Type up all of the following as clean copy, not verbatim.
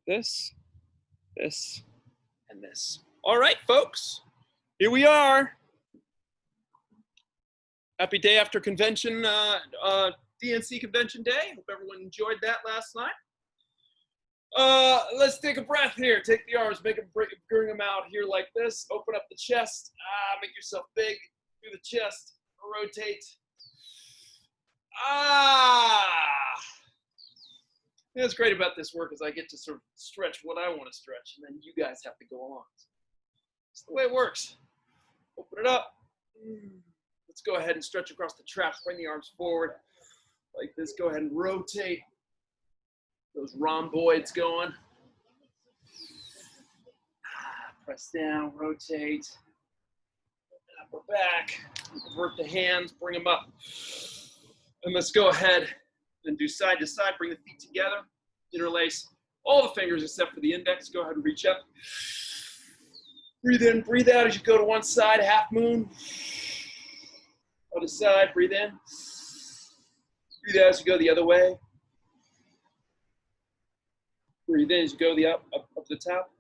this, this, and this. All right, folks, here we are. Happy day after convention, DNC convention day. Hope everyone enjoyed that last night. Let's take a breath here. Take the arms, bring them out here like this. Open up the chest. Make yourself big through the chest. Rotate. What's great about this work is I get to sort of stretch what I want to stretch, and then you guys have to go along. It's the way it works. Open it up. Let's go ahead and stretch across the traps. Bring the arms forward like this. Go ahead and rotate those rhomboids going. Press down, rotate. Upper back. Invert the hands, bring them up. And let's go ahead and do side to side. Bring the feet together. Interlace all the fingers except for the index. Go ahead and reach up. Breathe in, breathe out as you go to one side, half moon. Other side, breathe in. Breathe out as you go the other way. Breathe in as you go up to the top.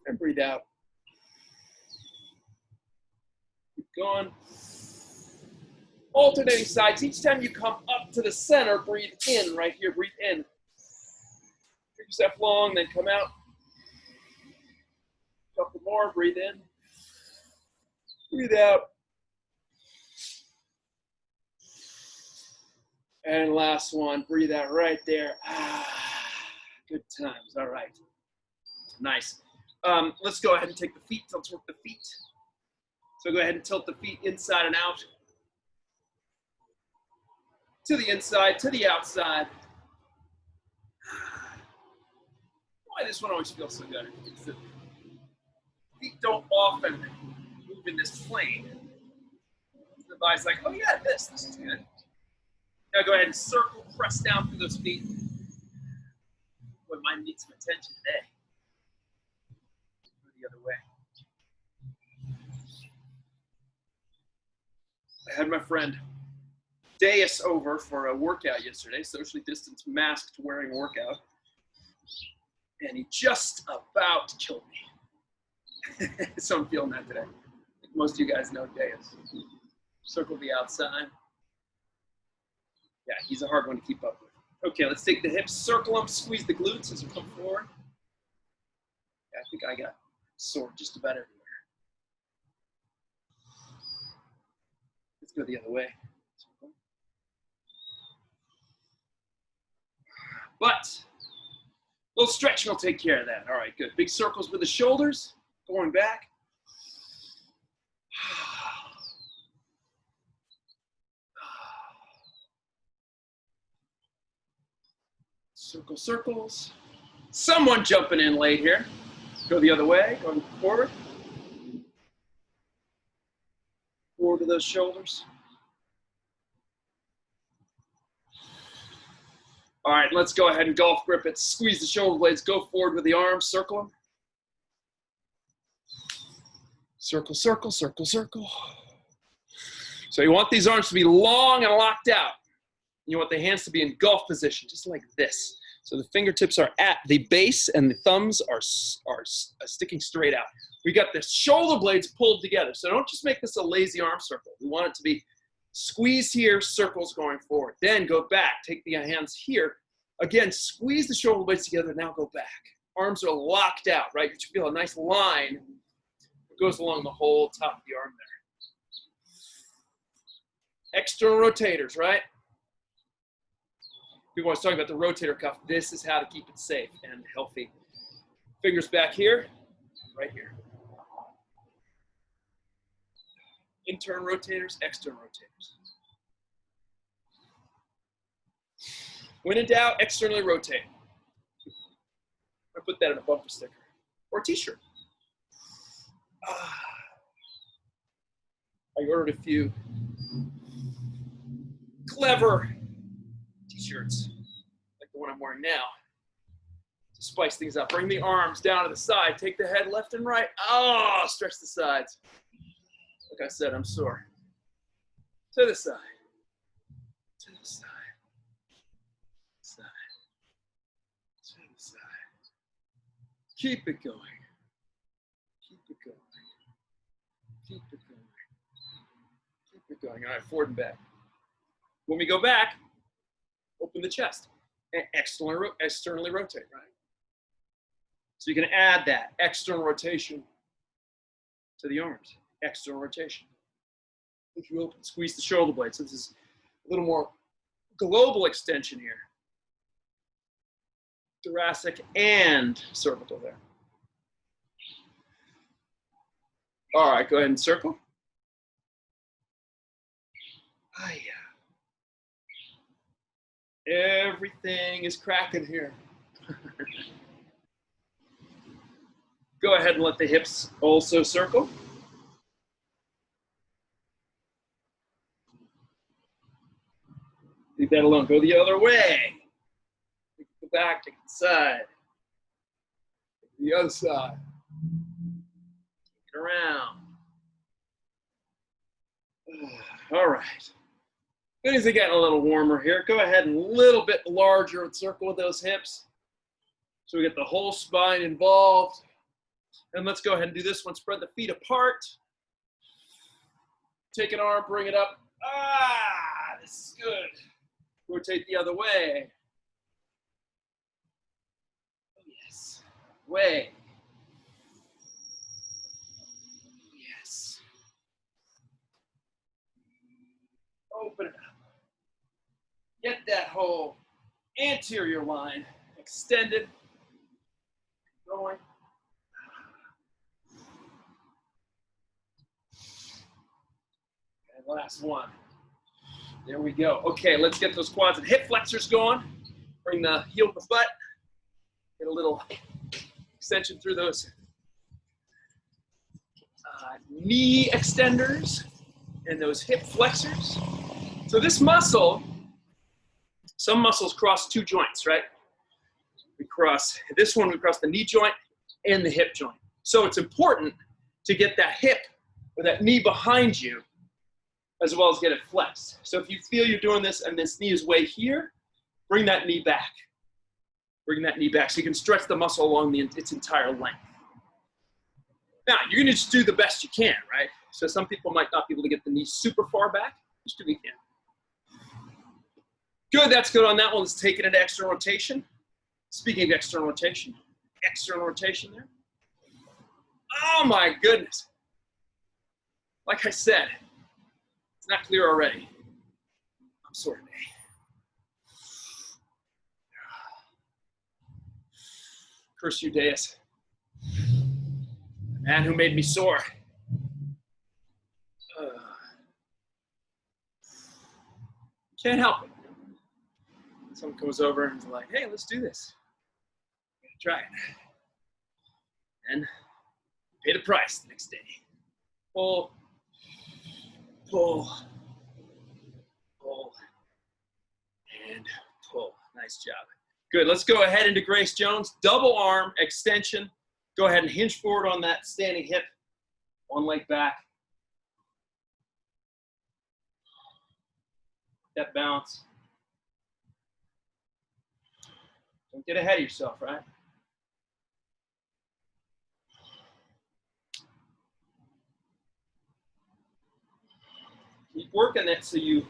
And breathe out. Keep going. Alternating sides. Each time you come up to the center, breathe in right here. Breathe in. Take yourself long, then come out. Couple more. Breathe in. Breathe out. And last one. Breathe out right there. Good times. All right. Nice. Let's go ahead and take the feet. Let's work the feet. So go ahead and tilt the feet inside and out. To the inside, to the outside. Why this one always feels so good? It's the feet don't often move in this plane. The body's like, oh yeah, this is good. Now go ahead and circle, press down through those feet. Boy, mine needs some attention today. Go the other way. I had my friend Deus over for a workout yesterday, socially distanced, masked, wearing a workout, and he just about killed me. So I'm feeling that today. I think most of you guys know Deus. Circle the outside. Yeah, he's a hard one to keep up with. Okay, let's take the hips, circle them, squeeze the glutes as you come forward. Yeah, I think I got sore just about everywhere. Let's go the other way. But a little stretching will take care of that. All right, good. Big circles with the shoulders, going back. Circle, circles. Someone jumping in late here. Go the other way, going forward. Forward to those shoulders. All right, let's go ahead and golf grip it. Squeeze the shoulder blades, go forward with the arms, circle them. Circle, circle, circle, circle. So you want these arms to be long and locked out. You want the hands to be in golf position, just like this. So the fingertips are at the base and the thumbs are sticking straight out. We got the shoulder blades pulled together. So don't just make this a lazy arm circle. We want it to be squeeze here, circles going forward. Then go back, take the hands here. Again, squeeze the shoulder blades together, now go back. Arms are locked out, right? You feel a nice line that goes along the whole top of the arm there. External rotators, right? People always talk about the rotator cuff. This is how to keep it safe and healthy. Fingers back here, right here. Internal rotators, external rotators. When in doubt, externally rotate. I put that in a bumper sticker or a t-shirt. I ordered a few clever t-shirts like the one I'm wearing now to spice things up. Bring the arms down to the side. Take the head left and right. Stretch the sides. Like I said, I'm sore. To the side. To the side. Side. To the side. Keep it going. Keep it going. Keep it going. Keep it going. All right, forward and back. When we go back, open the chest and externally rotate, right? So you can add that external rotation to the arms. External rotation. If you open, squeeze the shoulder blades. So this is a little more global extension here. Thoracic and cervical there. All right, go ahead and circle. Ah, yeah. Everything is cracking here. Go ahead and let the hips also circle. Leave that alone. Go the other way. Take the back, take the side. Take the other side. Take it around. All right. Things are getting a little warmer here. Go ahead and a little bit larger circle with those hips. So we get the whole spine involved. And let's go ahead and do this one. Spread the feet apart. Take an arm, bring it up. Ah, this is good. Rotate the other way. Yes. Way. Yes. Open it up. Get that whole anterior line extended. Going. And last one. There we go. Okay, let's get those quads and hip flexors going. Bring the heel to the butt. Get a little extension through those knee extenders and those hip flexors. So this muscle, some muscles cross two joints, right? We cross this one, we cross the knee joint and the hip joint. So it's important to get that hip or that knee behind you as well as get it flexed. So if you feel you're doing this and this knee is way here, bring that knee back. Bring that knee back so you can stretch the muscle along its entire length. Now, you're gonna just do the best you can, right? So some people might not be able to get the knee super far back. Just do what you can. Good, that's good on that one. Let's take it into external rotation. Speaking of external rotation there. Oh my goodness. Like I said, it's not clear already. I'm sore today. Curse you, Deus. The man who made me sore. Can't help it. Someone comes over and is like, hey, let's do this. I'm gonna try it. And pay the price the next day. Pull, pull, pull, and pull. Nice job. Good, let's go ahead into Grace Jones. Double arm extension. Go ahead and hinge forward on that standing hip. One leg back. That balance. Don't get ahead of yourself, right? Keep working it so you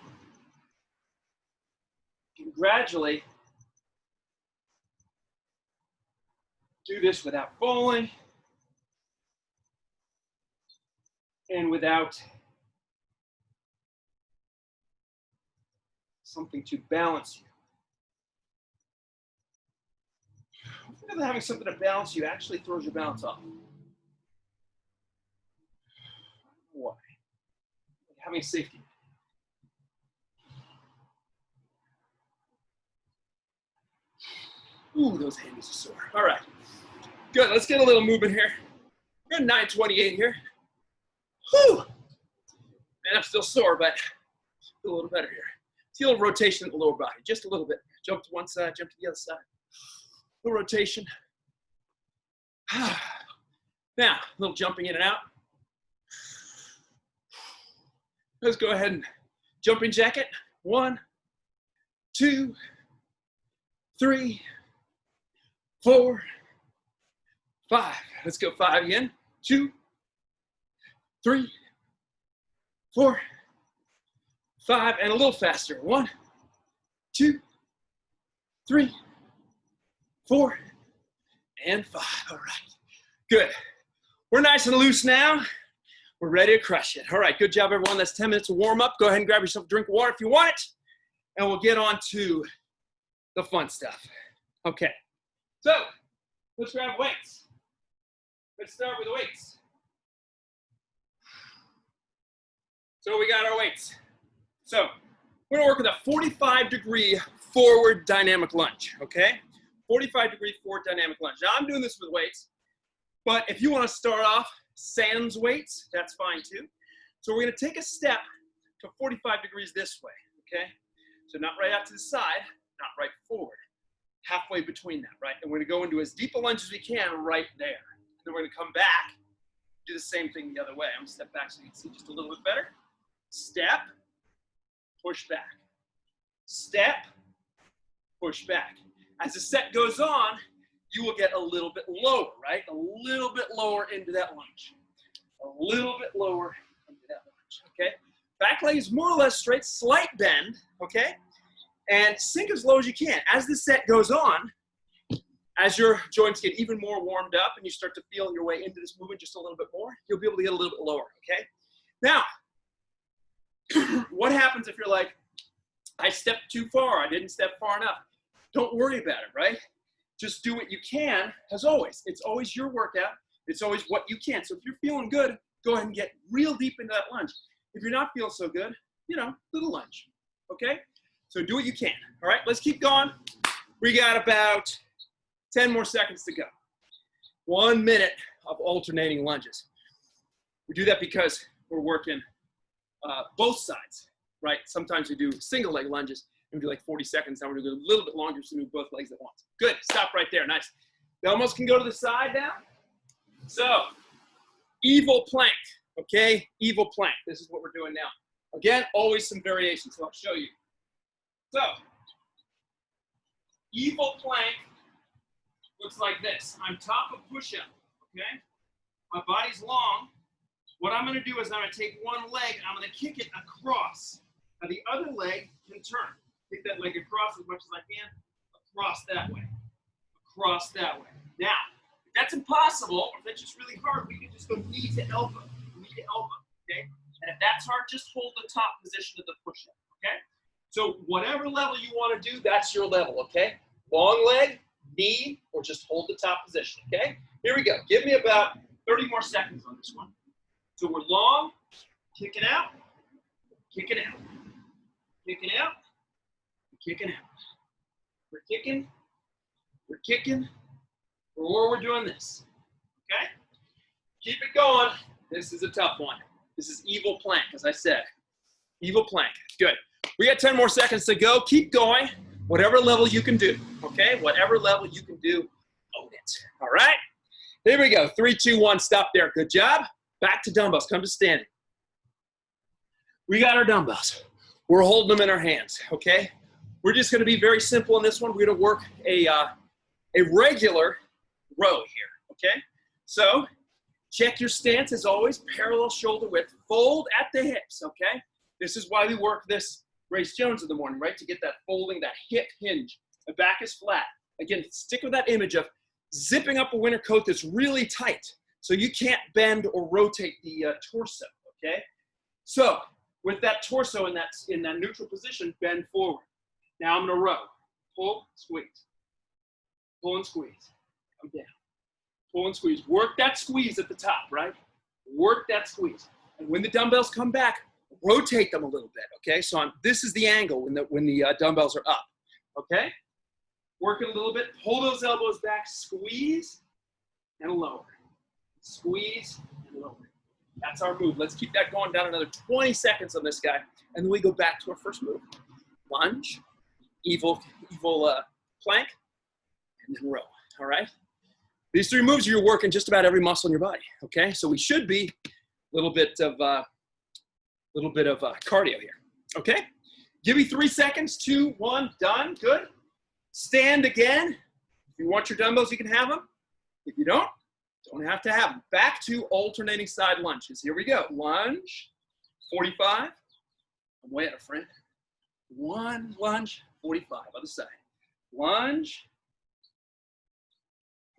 can gradually do this without falling and without something to balance you. Having something to balance you actually throws your balance off. Why? Having safety. Ooh, those hands are sore. All right. Good, let's get a little movement here. We're at 9:28 here. Whew. Man, I'm still sore, but a little better here. Feel a rotation in the lower body, just a little bit. Jump to one side, jump to the other side. A little rotation. Now, a little jumping in and out. Let's go ahead and jumping jacket. 1, 2, 3, 4, 5. Let's go 5 again. 2, 3, 4, 5, and a little faster. 1, 2, 3, 4, and 5. All right, good. We're nice and loose now. We're ready to crush it. All right, good job, everyone. That's 10 minutes of warm up. Go ahead and grab yourself a drink of water if you want it, and we'll get on to the fun stuff. Okay, so let's grab weights. Let's start with the weights. So we got our weights. So we're gonna work with a 45-degree forward dynamic lunge, okay? 45-degree forward dynamic lunge. Now I'm doing this with weights, but if you wanna start off sans weights, that's fine too. So we're gonna take a step to 45 degrees this way, okay? So not right out to the side, not right forward. Halfway between that, right? And we're gonna go into as deep a lunge as we can right there. Then we're gonna come back, do the same thing the other way. I'm gonna step back so you can see just a little bit better. Step, push back. Step, push back. As the set goes on, you will get a little bit lower, right? A little bit lower into that lunge. A little bit lower into that lunge, okay? Back leg is more or less straight, slight bend, okay? And sink as low as you can. As the set goes on, as your joints get even more warmed up and you start to feel your way into this movement just a little bit more, you'll be able to get a little bit lower, okay? Now, what happens if you're like, I stepped too far, I didn't step far enough? Don't worry about it, right? Just do what you can, as always. It's always your workout. It's always what you can. So if you're feeling good, go ahead and get real deep into that lunge. If you're not feeling so good, you know, little lunge, okay? So do what you can, all right? Let's keep going. We got about 10 more seconds to go. 1 minute of alternating lunges. We do that because we're working both sides, right? Sometimes we do single leg lunges and we do like 40 seconds. Now we're gonna do a little bit longer so we do both legs at once. Good, stop right there, nice. The elbows can go to the side now. So, evil plank, okay? Evil plank, this is what we're doing now. Again, always some variations, so I'll show you. So, evil plank looks like this. I'm top of push-up, okay? My body's long. What I'm gonna do is I'm gonna take one leg and I'm gonna kick it across. Now the other leg can turn. Kick that leg across as much as I can, across that way, across that way. Now, if that's impossible, or if that's just really hard, we can just go knee to elbow, okay? And if that's hard, just hold the top position of the push-up, okay? So whatever level you wanna do, that's your level, okay? Long leg, knee, or just hold the top position, okay? Here we go. Give me about 30 more seconds on this one. So we're long, kicking out, kicking out, kicking out, kicking out. We're kicking, or we're doing this, okay? Keep it going. This is a tough one. This is evil plank, as I said. Evil plank, good. We got 10 more seconds to go. Keep going. Whatever level you can do, okay? Whatever level you can do, own it, all right? Here we go, 3, 2, 1, stop there, good job. Back to dumbbells, come to standing. We got our dumbbells. We're holding them in our hands, okay? We're just gonna be very simple in this one. We're gonna work a regular row here, okay? So, check your stance as always, parallel shoulder width, fold at the hips, okay? This is why we work this Grace Jones in the morning, right? To get that folding, that hip hinge. The back is flat. Again, stick with that image of zipping up a winter coat that's really tight so you can't bend or rotate the torso, okay? So, with that torso in that neutral position, bend forward. Now I'm gonna row. Pull, squeeze. Pull and squeeze. Come down. Pull and squeeze. Work that squeeze at the top, right? Work that squeeze. And when the dumbbells come back, rotate them a little bit, okay? So this is the angle when the dumbbells are up, okay? Work it a little bit, pull those elbows back, squeeze and lower. Squeeze and lower. That's our move. Let's keep that going down another 20 seconds on this guy, and then we go back to our first move. Lunge, evil plank, and then row, all right? These 3 moves, you're working just about every muscle in your body, okay? So we should be a little bit of cardio here, okay? Give me 3 seconds, 2, 1, done, good. Stand again. If you want your dumbbells, you can have them. If you don't, Don't have to have them. Back to alternating side lunges. Here we go. Lunge, 45. I'm way out of front. One lunge, 45. Other side. Lunge,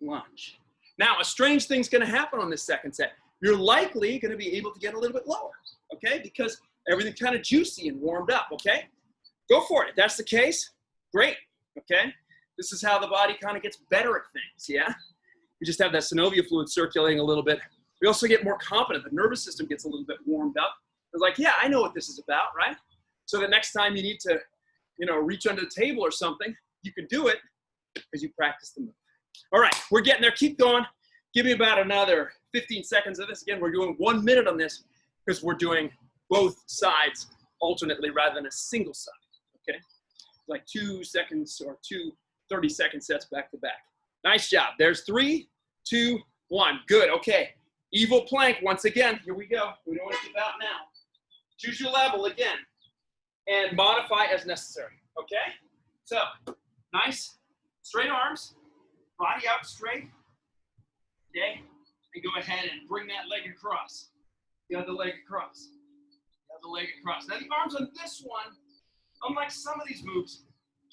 lunge. Now, a strange thing's going to happen on this second set. You're likely going to be able to get a little bit lower, okay? Because everything's kind of juicy and warmed up, okay? Go for it. If that's the case, great, okay? This is how the body kind of gets better at things, yeah? You just have that synovial fluid circulating a little bit. We also get more confident. The nervous system gets a little bit warmed up. It's like, yeah, I know what this is about, right? So the next time you need to, reach under the table or something, you can do it because you practice the move. All right, we're getting there. Keep going. Give me about another 15 seconds of this. Again, we're doing 1 minute on this because we're doing both sides alternately rather than a single side, okay? Like 2 seconds or 2 30-second sets back to back. Nice job. There's 3, 2, 1. Good, okay. Evil plank, once again. Here we go. We know what it's about now. Choose your level again and modify as necessary, okay? So, nice, straight arms, body out straight, okay? And go ahead and bring that leg across. The other leg across. The other leg across. Now the arms on this one, unlike some of these moves,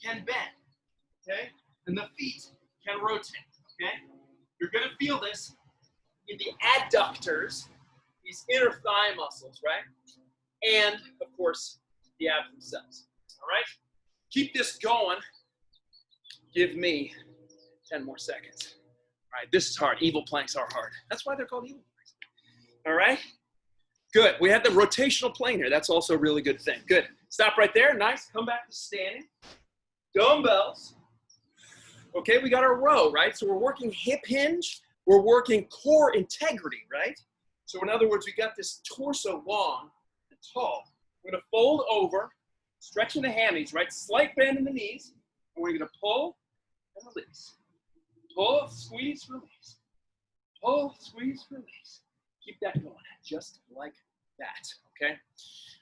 can bend, okay? And the feet can rotate, okay? You're gonna feel this in the adductors, these inner thigh muscles, right? And, of course, the abs themselves, all right? Keep this going. Give me 10 more seconds. All right, this is hard. Evil planks are hard. That's why they're called evil planks. All right? Good. We have the rotational plane here. That's also a really good thing. Good. Stop right there. Nice. Come back to standing. Dumbbells. Okay, we got our row, right? So we're working hip hinge. We're working core integrity, right? So in other words, we got this torso long and tall. We're going to fold over, stretching the hammies, right? Slight bend in the knees. And we're going to pull and release. Pull, squeeze, release. Pull, squeeze, release. Keep that going, just like that, okay?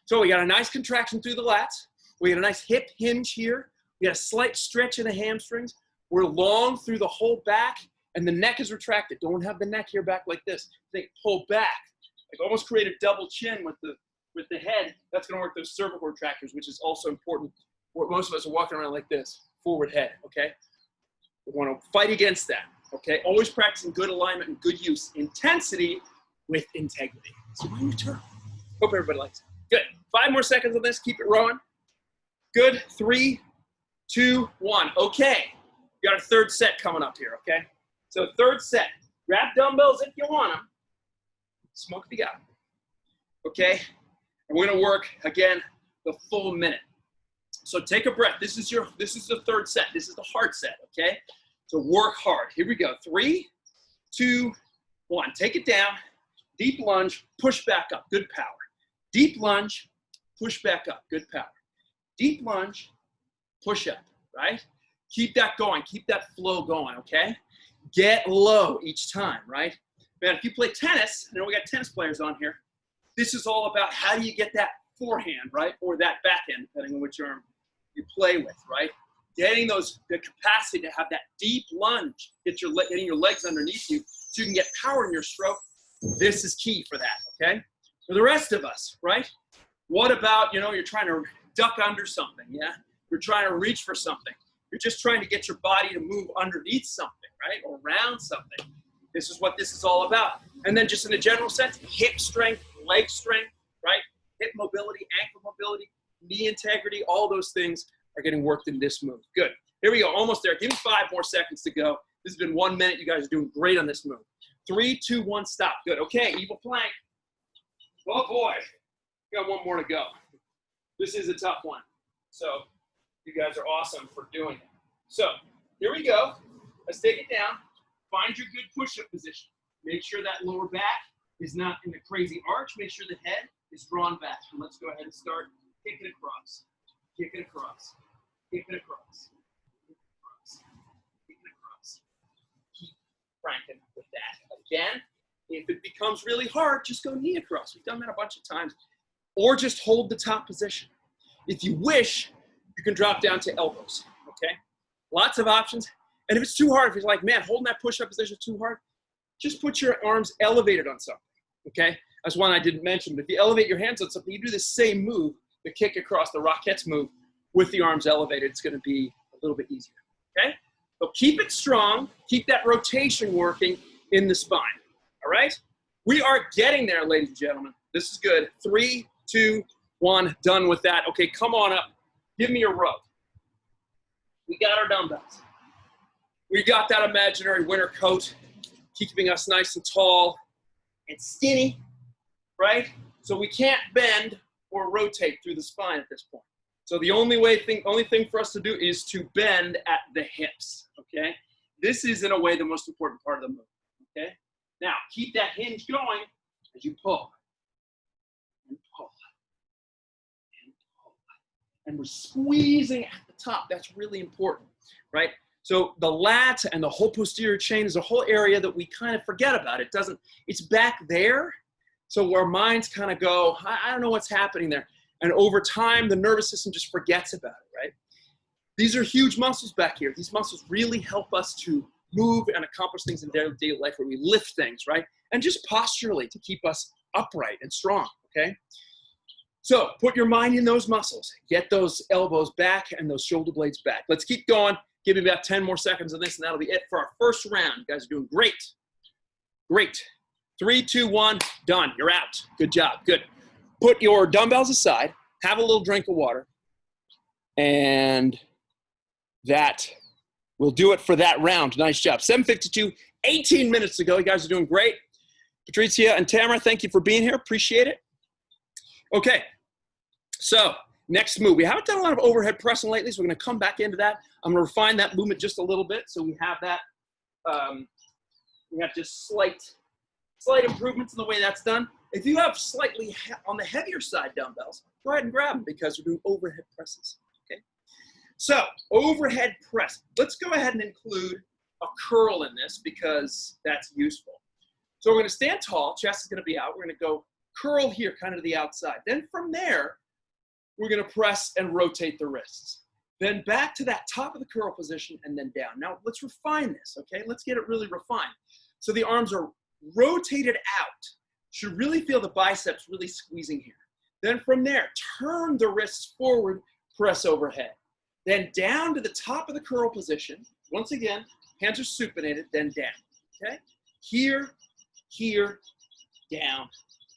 So we got a nice contraction through the lats. We got a nice hip hinge here. We got a slight stretch in the hamstrings. We're long through the whole back, and the neck is retracted. Don't have the neck here back like this. Think, pull back. Like almost create a double chin with the head. That's gonna work those cervical retractors, which is also important. Most of us are walking around like this, forward head, okay? We wanna fight against that, okay? Always practicing good alignment and good use. Intensity with integrity. So on your turn. Hope everybody likes it. Good. 5 more seconds on this. Keep it rolling. Good. 3, 2, 1. Okay. We got our third set coming up here, okay? So third set. Grab dumbbells if you want them. Smoke if you got them. Okay? And we're going to work, again, the full minute. So take a breath. This is the third set. This is the hard set, okay? So work hard. Here we go. 3, 2, 1. Take it down. Deep lunge, push back up, good power. Deep lunge, push back up, good power. Deep lunge, push up, right? Keep that going, keep that flow going, okay? Get low each time, right? Man, if you play tennis, I know we got tennis players on here, this is all about how do you get that forehand, right? Or that backhand, depending on which arm you play with, right? Getting the capacity to have that deep lunge, getting your legs underneath you so you can get power in your stroke. This is key for that, okay? For the rest of us, right? What about, you're trying to duck under something, yeah? You're trying to reach for something. You're just trying to get your body to move underneath something, right? Or around something. This is what this is all about. And then just in a general sense, hip strength, leg strength, right? Hip mobility, ankle mobility, knee integrity, all those things are getting worked in this move. Good. Here we go, almost there. Give me 5 more seconds to go. This has been 1 minute. You guys are doing great on this move. 3, 2, 1, stop. Good. Okay, evil plank. Oh boy, we got 1 more to go. This is a tough one. So you guys are awesome for doing it. So here we go. Let's take it down. Find your good push-up position. Make sure that lower back is not in a crazy arch. Make sure the head is drawn back. And let's go ahead and start kicking across. Kick it across. Kick it across. Kick it across. Kick it across. Keep cranking with that. Again, if it becomes really hard, just go knee across. We've done that a bunch of times. Or just hold the top position. If you wish, you can drop down to elbows, okay? Lots of options. And if it's too hard, if you're like, man, holding that push-up position is too hard, just put your arms elevated on something, okay? That's one I didn't mention, but if you elevate your hands on something, you do the same move, the kick across, the Rockettes move, with the arms elevated. It's gonna be a little bit easier, okay? So keep it strong, keep that rotation working in the spine, all right? We are getting there, ladies and gentlemen. This is good. 3, 2, 1, done with that. Okay, come on up. Give me a row. We got our dumbbells. We got that imaginary winter coat keeping us nice and tall and skinny, right? So we can't bend or rotate through the spine at this point. So the only thing for us to do is to bend at the hips, okay? This is, in a way, the most important part of the move, okay? Now, keep that hinge going as you pull and pull and pull. And we're squeezing at the top. That's really important, right? So the lat and the whole posterior chain is a whole area that we kind of forget about. It's back there. So our minds kind of go, I don't know what's happening there. And over time, the nervous system just forgets about it, right? These are huge muscles back here. These muscles really help us to move and accomplish things in daily life where we lift things, right? And just posturally to keep us upright and strong, okay? So put your mind in those muscles. Get those elbows back and those shoulder blades back. Let's keep going. Give me about 10 more seconds of this, and that'll be it for our first round. You guys are doing great. Great. 3, 2, 1, done. You're out. Good job. Good. Put your dumbbells aside. Have a little drink of water. And that will do it for that round. Nice job. 7:52, 18 minutes to go. You guys are doing great. Patricia and Tamara, thank you for being here. Appreciate it. Okay. So next move. We haven't done a lot of overhead pressing lately, so we're going to come back into that. I'm going to refine that movement just a little bit so we have that. We have just slight improvements in the way that's done. If you have slightly on the heavier side dumbbells, go ahead and grab them because we're doing overhead presses, okay? So overhead press. Let's go ahead and include a curl in this because that's useful. So we're going to stand tall, chest is going to be out. We're going to go curl here, kind of to the outside. Then from there, we're going to press and rotate the wrists. Then back to that top of the curl position and then down. Now let's refine this, okay? Let's get it really refined. So the arms are rotated out. Should really feel the biceps really squeezing here. Then from there, turn the wrists forward, press overhead. Then down to the top of the curl position. Once again, hands are supinated, then down, okay? Here, here, down,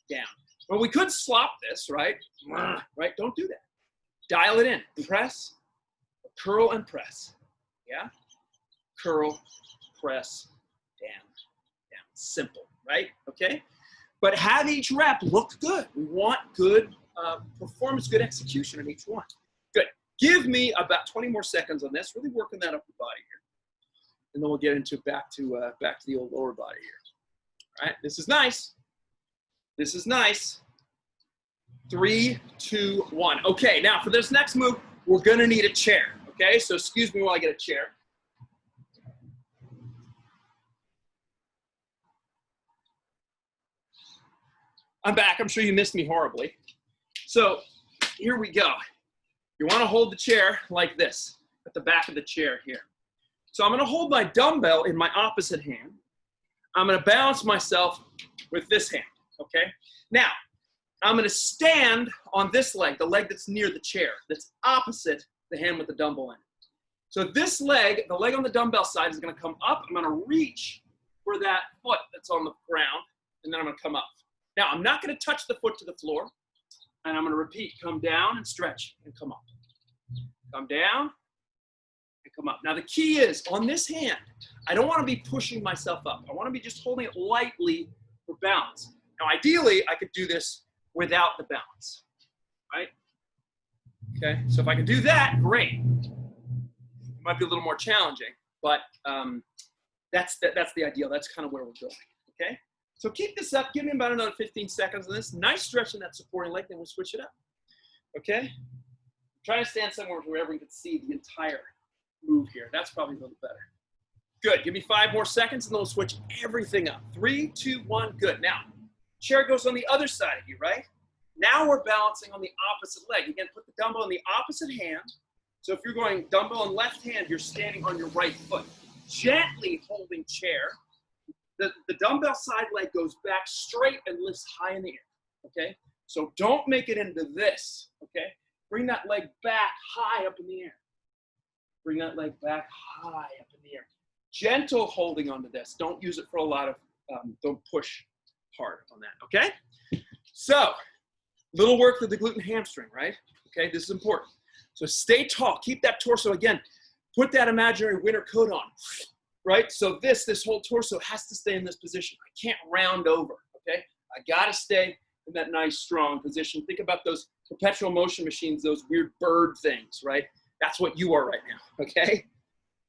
down. Well, we could slop this, right? Right, don't do that. Dial it in, press, curl and press, yeah? Curl, press, down, down. Simple, right, okay? But have each rep look good. We want good performance, good execution in each one. Good. Give me about 20 more seconds on this. Really working that upper body here, and then we'll get into back to the old lower body here. All right. This is nice. This is nice. 3, 2, 1. Okay. Now for this next move, we're gonna need a chair. Okay. So excuse me while I get a chair. I'm back. I'm sure you missed me horribly. So here we go. You want to hold the chair like this, at the back of the chair here. So I'm going to hold my dumbbell in my opposite hand. I'm going to balance myself with this hand, okay? Now, I'm going to stand on this leg, the leg that's near the chair, that's opposite the hand with the dumbbell in it. So this leg, the leg on the dumbbell side is going to come up. I'm going to reach for that foot that's on the ground, and then I'm going to come up. Now, I'm not going to touch the foot to the floor, and I'm going to repeat. Come down and stretch and come up. Come down and come up. Now, the key is, on this hand, I don't want to be pushing myself up. I want to be just holding it lightly for balance. Now, ideally, I could do this without the balance, right? Okay, so if I can do that, great. It might be a little more challenging, but that's the ideal. That's kind of where we're going, okay? So keep this up. Give me about another 15 seconds of this. Nice stretch in that supporting leg, then we'll switch it up. Okay? Try to stand somewhere where everyone can see the entire move here. That's probably a little better. Good. Give me 5 more seconds, and then we'll switch everything up. 3, 2, 1. Good. Now, chair goes on the other side of you, right? Now we're balancing on the opposite leg. Again, put the dumbbell in the opposite hand. So if you're going dumbbell in left hand, you're standing on your right foot. Gently holding chair. the dumbbell side leg goes back straight and lifts high in the air, okay? So don't make it into this, okay? Bring that leg back high up in the air. Bring that leg back high up in the air. Gentle holding onto this. Don't use it for a lot of, don't push hard on that, okay? So, little work with the glute and hamstring, right? Okay, this is important. So stay tall, keep that torso, again, put that imaginary winter coat on, right? So this whole torso has to stay in this position. I can't round over, okay? I gotta stay in that nice, strong position. Think about those perpetual motion machines, those weird bird things, right? That's what you are right now, okay?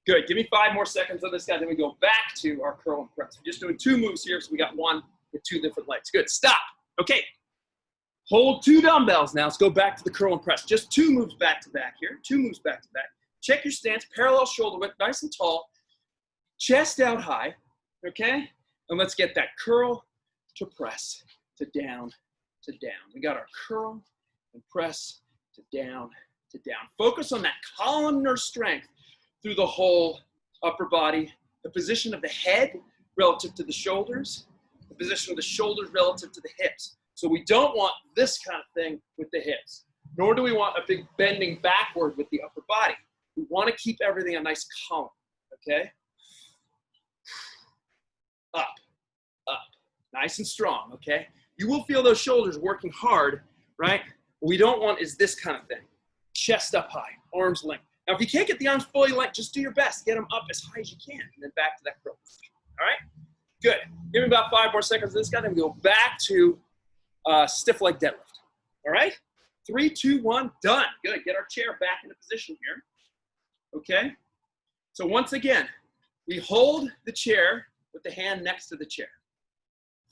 Good, give me 5 more seconds on this guy, then we go back to our curl and press. We're just doing 2 moves here, so we got one with 2 different legs. Good, stop, okay. Hold 2 dumbbells now. Let's go back to the curl and press. Just 2 moves back to back here. 2 moves back to back. Check your stance, parallel shoulder width, nice and tall. Chest out high, okay? And let's get that curl to press to down to down. We got our curl and press to down to down. Focus on that columnar strength through the whole upper body. The position of the head relative to the shoulders. The position of the shoulders relative to the hips. So we don't want this kind of thing with the hips, nor do we want a big bending backward with the upper body. We want to keep everything a nice column, okay? Up, up, nice and strong, okay? You will feel those shoulders working hard, right? What we don't want is this kind of thing. Chest up high, arms length. Now, if you can't get the arms fully length, just do your best. Get them up as high as you can, and then back to that curl position, all right? Good. Give me about 5 more seconds of this guy, then we go back to stiff leg deadlift. All right? 3, 2, 1, done. Good. Get our chair back into position here. Okay? So once again, we hold the chair with the hand next to the chair.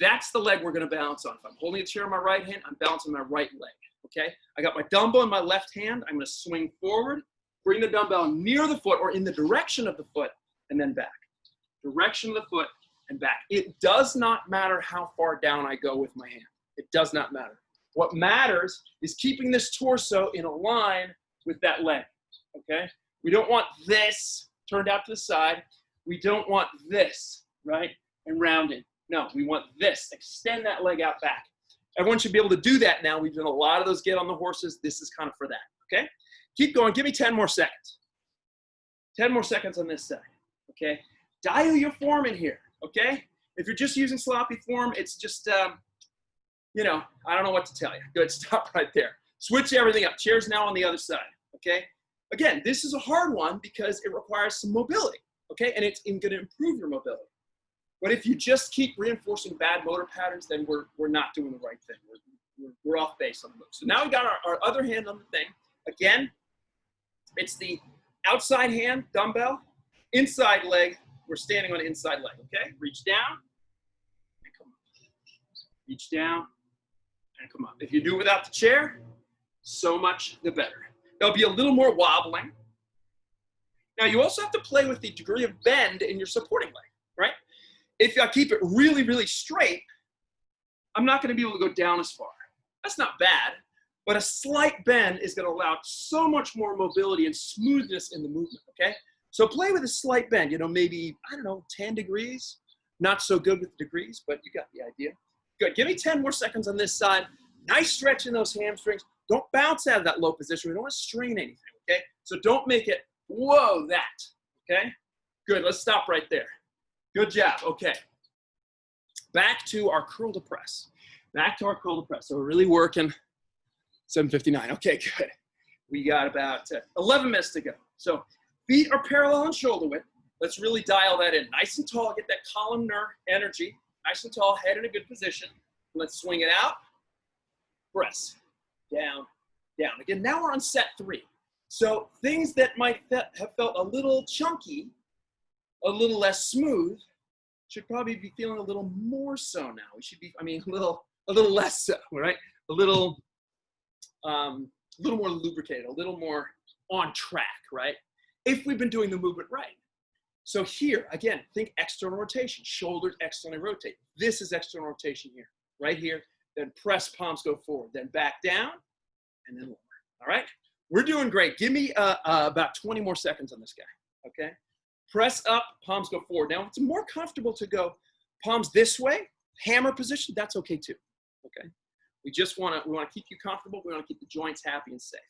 That's the leg we're going to balance on. If I'm holding the chair in my right hand, I'm balancing my right leg. Okay? I got my dumbbell in my left hand. I'm going to swing forward, bring the dumbbell near the foot or in the direction of the foot, and then back. Direction of the foot and back. It does not matter how far down I go with my hand. It does not matter. What matters is keeping this torso in a line with that leg, okay? We don't want this turned out to the side. We don't want this, right, and rounding. No, we want this. Extend that leg out back. Everyone should be able to do that now. We've done a lot of those get on the horses. This is kind of for that, okay? Keep going. Give me 10 more seconds. 10 more seconds on this side, okay? Dial your form in here, okay? If you're just using sloppy form, it's just, you know, I don't know what to tell you. Good, stop right there. Switch everything up. Chair's now on the other side, okay? Again, this is a hard one because it requires some mobility, okay? And it's going to improve your mobility. But if you just keep reinforcing bad motor patterns, then we're not doing the right thing. We're off base on the move. So now we got our other hand on the thing. Again, it's the outside hand, dumbbell, inside leg. We're standing on the inside leg, okay? Reach down and come up. Reach down and come up. If you do it without the chair, so much the better. There'll be a little more wobbling. Now, you also have to play with the degree of bend in your supporting leg, right? If I keep it really, really straight, I'm not going to be able to go down as far. That's not bad, but a slight bend is going to allow so much more mobility and smoothness in the movement, okay? So play with a slight bend, you know, maybe, I don't know, 10 degrees. Not so good with the degrees, but you got the idea. Good, give me 10 more seconds on this side. Nice stretch in those hamstrings. Don't bounce out of that low position. We don't want to strain anything, okay? So don't make it, whoa, that, okay? Good, let's stop right there. Good job, okay. Back to our curl to press. Back to our curl to press. So we're really working 7:59. Okay, good. We got about 11 minutes to go. So feet are parallel and shoulder width. Let's really dial that in. Nice and tall, get that columnar energy. Nice and tall, head in a good position. Let's swing it out. Press. Down, down. Again, now we're on set 3. So things that might have felt a little chunky, a little less smooth, should probably be feeling a little more so now. We should be, a little less so, right? A little more lubricated, a little more on track, right? If we've been doing the movement right. So here, again, think external rotation. Shoulders externally rotate. This is external rotation here, right here. Then press, palms go forward. Then back down, and then lower. All right? We're doing great. Give me about 20 more seconds on this guy, okay? Press up, palms go forward. Now, it's more comfortable to go palms this way, hammer position, that's okay too, okay? We want to keep you comfortable. We want to keep the joints happy and safe.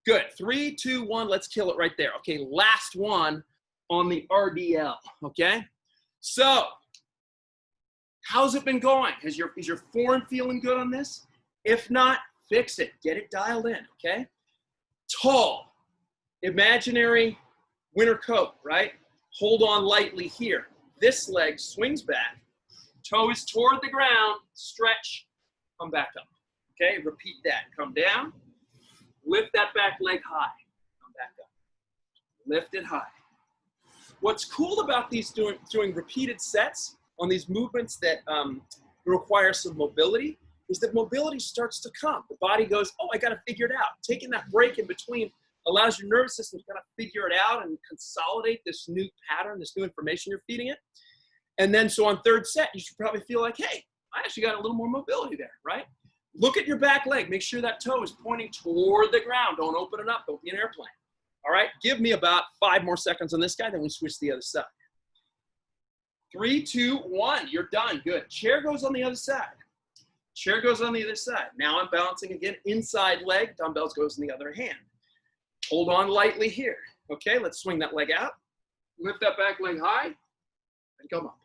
Good, 3, 2, 1, let's kill it right there. Okay, last one on the RDL, okay? So, how's it been going? Is your form feeling good on this? If not, fix it, get it dialed in, okay? Tall, imaginary winter coat, right? Hold on lightly here. This leg swings back, toe is toward the ground, stretch, come back up, okay? Repeat that, come down, lift that back leg high, come back up, lift it high. What's cool about these doing repeated sets on these movements that require some mobility is that mobility starts to come. The body goes, oh, I got to figure it out. Taking that break in between allows your nervous system to kind of figure it out and consolidate this new pattern, this new information you're feeding it. And then so on third set, you should probably feel like, hey, I actually got a little more mobility there, right? Look at your back leg. Make sure that toe is pointing toward the ground. Don't open it up. Don't be an airplane. All right, give me about 5 more seconds on this guy, then we switch to the other side. 3, 2, 1, you're done, good. Chair goes on the other side. Chair goes on the other side. Now I'm balancing again, inside leg, dumbbells goes in the other hand. Hold on lightly here. Okay, let's swing that leg out. Lift that back leg high, and come up.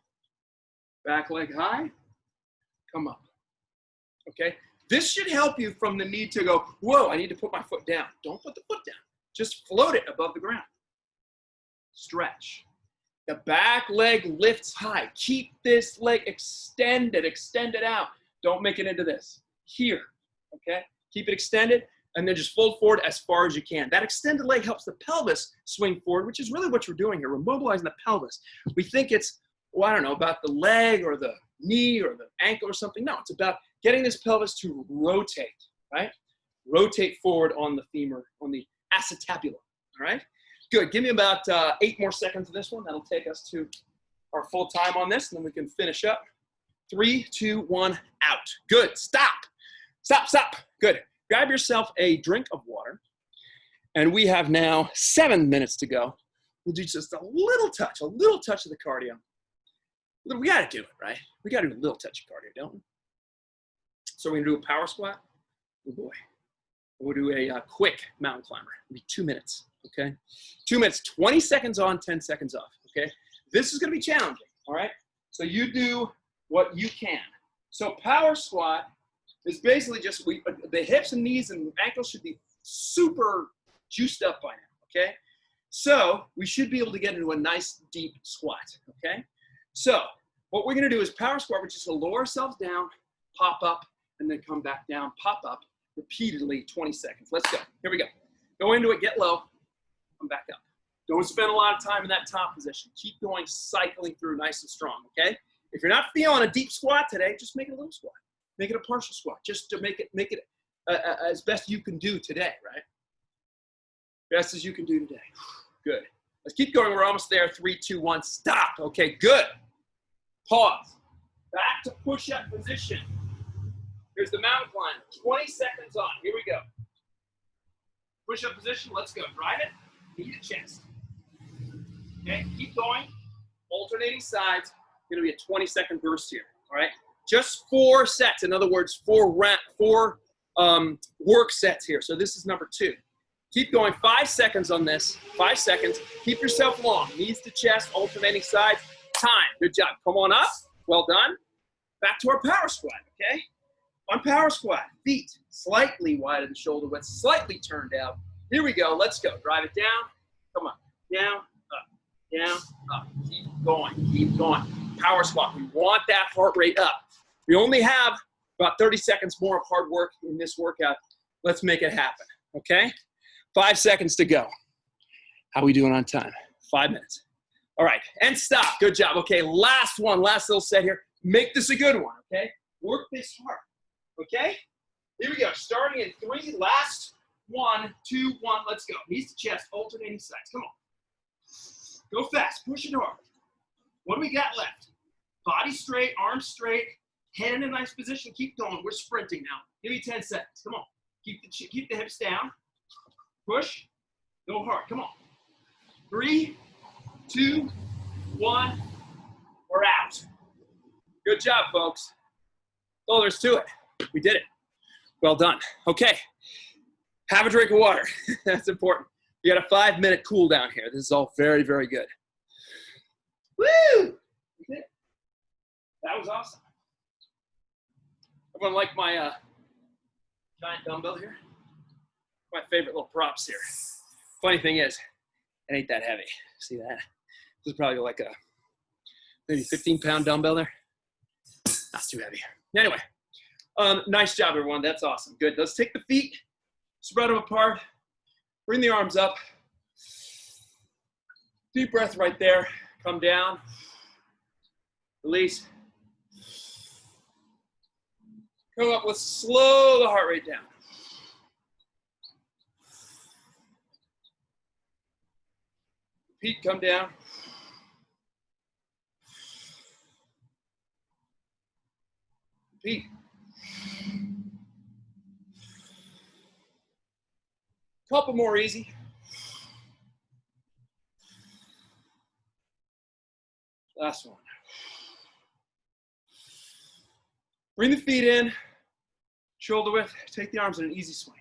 Back leg high, come up. Okay, this should help you from the need to go, whoa, I need to put my foot down. Don't put the foot down. Just float it above the ground. Stretch. The back leg lifts high. Keep this leg extended. Extend it out. Don't make it into this. Here, okay? Keep it extended, and then just fold forward as far as you can. That extended leg helps the pelvis swing forward, which is really what we're doing here. We're mobilizing the pelvis. We think it's, well, I don't know, about the leg or the knee or the ankle or something. No, it's about getting this pelvis to rotate, right? Rotate forward on the femur, on the acetabulum, all right? Good, give me about 8 more seconds of this one. That'll take us to our full time on this, and then we can finish up. 3, 2, 1, out. Good, stop. Stop, stop, good. Grab yourself a drink of water, and we have now 7 minutes to go. We'll do just a little touch of the cardio. We gotta do it, right? We gotta do a little touch of cardio, don't we? So we're gonna do a power squat. Oh boy. We'll do a quick mountain climber. It'll be 2 minutes, okay? 2 minutes, 20 seconds on, 10 seconds off, okay? This is gonna be challenging, all right? So you do what you can. So power squat is basically just, the hips and knees and ankles should be super juiced up by now, okay? So we should be able to get into a nice deep squat, okay? So what we're gonna do is power squat, we're just gonna lower ourselves down, pop up, and then come back down, pop up, repeatedly, 20 seconds. Let's go. Here we go. Go into it, get low, come back up. Don't spend a lot of time in that top position. Keep going, cycling through nice and strong, okay? If you're not feeling a deep squat today, just make it a little squat. Make it a partial squat, just to make it as best you can do today, right? Best as you can do today. Good. Let's keep going. We're almost there. 3, 2, 1, stop. Okay, good. Pause. Back to push-up position. Here's the mountain climb. 20 seconds on. Here we go. Push-up position. Let's go. Drive it. Knee to chest. Okay, keep going. Alternating sides. Going to be a 20-second burst here. All right. Just 4 sets. In other words, 4 work sets here. So this is number 2. Keep going. 5 seconds on this. 5 seconds. Keep yourself long. Knees to chest. Alternating sides. Time. Good job. Come on up. Well done. Back to our power squat. Okay. On power squat, feet slightly wide of the shoulder width, slightly turned out. Here we go. Let's go. Drive it down. Come on. Down, up, down, up. Keep going. Keep going. Power squat. We want that heart rate up. We only have about 30 seconds more of hard work in this workout. Let's make it happen. Okay? 5 seconds to go. How are we doing on time? 5 minutes. All right. And stop. Good job. Okay. Last one. Last little set here. Make this a good one. Okay? Work this hard. Okay? Here we go. Starting in 3, last 1, 2, 1, let's go. Knees to chest, alternating sides. Come on. Go fast. Push it hard. What do we got left? Body straight, arms straight, head in a nice position. Keep going. We're sprinting now. Give me 10 seconds. Come on. Keep the hips down. Push. Go hard. Come on. 3, 2, 1. We're out. Good job, folks. That's all there's to it. We did it. Well done. Okay. Have a drink of water. That's important. You got a 5-minute cool down here. This is all very, very good. Woo! We did it. That was awesome. Everyone like my giant dumbbell here? My favorite little props here. Funny thing is, it ain't that heavy. See that? This is probably like a maybe 15-pound dumbbell there. Not too heavy. Anyway, nice job, everyone. That's awesome. Good. Let's take the feet, spread them apart, bring the arms up. Deep breath right there. Come down. Release. Come up. Let's slow the heart rate down. Feet come down. Repeat. Couple more easy. Last one. Bring the feet in, shoulder width, take the arms in an easy swing.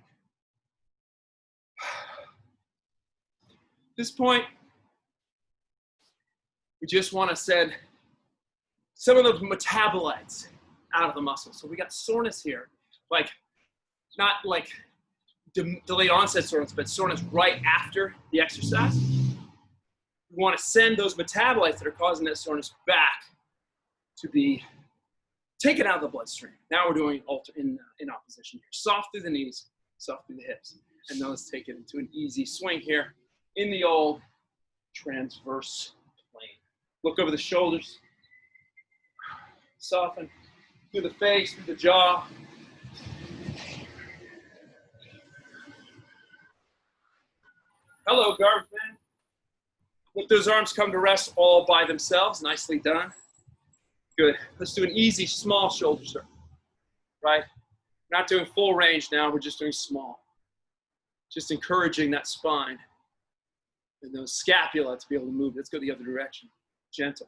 At this point, we just want to send some of those metabolites out of the muscle. So we got soreness here, like not like delayed onset soreness, but soreness right after the exercise. We want to send those metabolites that are causing that soreness back to be taken out of the bloodstream. Now we're doing in opposition here. Soft through the knees, soft through the hips. And then let's take it into an easy swing here in the old transverse plane. Look over the shoulders. Soften through the face, through the jaw. Hello, garbage man. Let those arms come to rest all by themselves. Nicely done. Good. Let's do an easy, small shoulder circle. Right? We're not doing full range now. We're just doing small. Just encouraging that spine and those scapula to be able to move. Let's go the other direction. Gentle.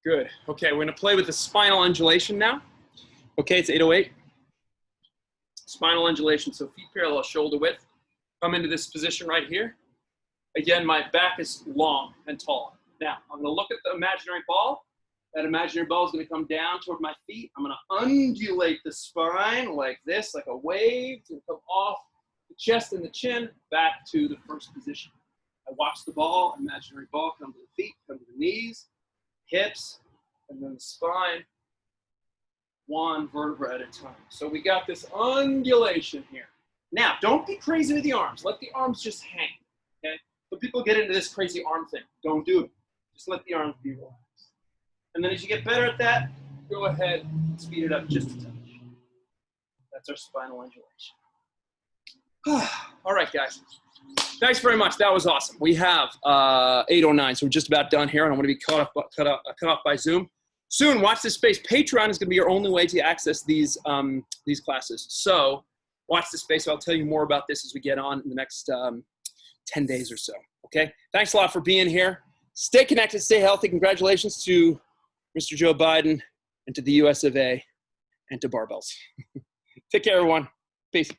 Good. Okay, we're going to play with the spinal undulation now. Okay, it's 8:08. Spinal undulation, so feet parallel, shoulder width. Come into this position right here. Again, my back is long and tall. Now, I'm going to look at the imaginary ball. That imaginary ball is going to come down toward my feet. I'm going to undulate the spine like this, like a wave. It's going to come off the chest and the chin back to the first position. I watch the ball, imaginary ball, come to the feet, come to the knees, hips, and then the spine, one vertebra at a time. So we got this undulation here. Now, don't be crazy with the arms. Let the arms just hang, okay? But people get into this crazy arm thing. Don't do it. Just let the arms be relaxed. And then as you get better at that, go ahead and speed it up just a touch. That's our spinal undulation. All right, guys. Thanks very much. That was awesome. We have 8:09, so we're just about done here. I don't want to be cut off by Zoom. Soon, watch this space. Patreon is going to be your only way to access these classes. So watch this space. I'll tell you more about this as we get on in the next 10 days or so. Okay? Thanks a lot for being here. Stay connected. Stay healthy. Congratulations to Mr. Joe Biden and to the US of A and to barbells. Take care, everyone. Peace.